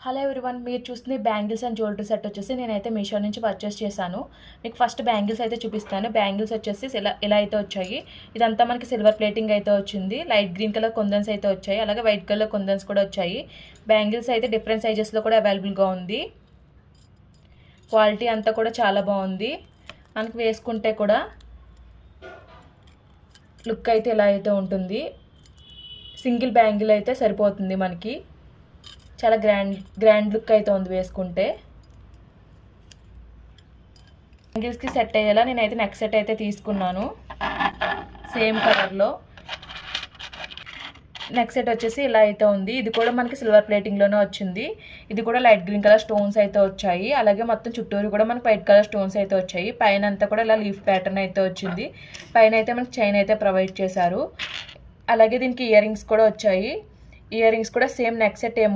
Hello everyone, మీరు చూస్తుంది bangles and jewellery set వచ్చేసి నేనైతే మీషో నుంచి పర్చేస్ చేశాను. మీకు ఫస్ట్ బ్యాంగిల్స్ అయితే చూపిస్తాను. బ్యాంగిల్స్ వచ్చేసి ఎలా అయితే వచ్చాయి, ఇదంతా మనకి సిల్వర్ ప్లేటింగ్ అయితే వచ్చింది. లైట్ గ్రీన్ కలర్ కుందన్స్ అయితే వచ్చాయి, అలాగే వైట్ కలర్ కుందన్స్ కూడా వచ్చాయి. బ్యాంగిల్స్ అయితే డిఫరెంట్ సైజెస్లో కూడా అవైలబుల్గా ఉంది. క్వాలిటీ అంతా కూడా చాలా బాగుంది. మనకి వేసుకుంటే కూడా లుక్ అయితే ఇలా అయితే ఉంటుంది. సింగిల్ బ్యాంగిల్ అయితే సరిపోతుంది మనకి. చాలా గ్రాండ్ లుక్ అయితే ఉంది వేసుకుంటే. బ్యాంగిల్స్కి సెట్ అయ్యేలా నేనైతే నెక్ సెట్ అయితే తీసుకున్నాను సేమ్ కలర్లో. నెక్ సెట్ వచ్చేసి ఇలా అయితే ఉంది. ఇది కూడా మనకి సిల్వర్ ప్లేటింగ్లోనే వచ్చింది. ఇది కూడా లైట్ గ్రీన్ కలర్ స్టోన్స్ అయితే వచ్చాయి. అలాగే మొత్తం చుట్టూరు కూడా మనకి వైట్ కలర్ స్టోన్స్ అయితే వచ్చాయి. పైన అంతా కూడా ఇలా లీఫ్ ప్యాటర్న్ అయితే వచ్చింది. పైన అయితే మనకి చైన్ అయితే ప్రొవైడ్ చేశారు. అలాగే దీనికి ఇయర్ రింగ్స్ కూడా వచ్చాయి. ఇయర్ రింగ్స్ కూడా సేమ్ నెక్ సెట్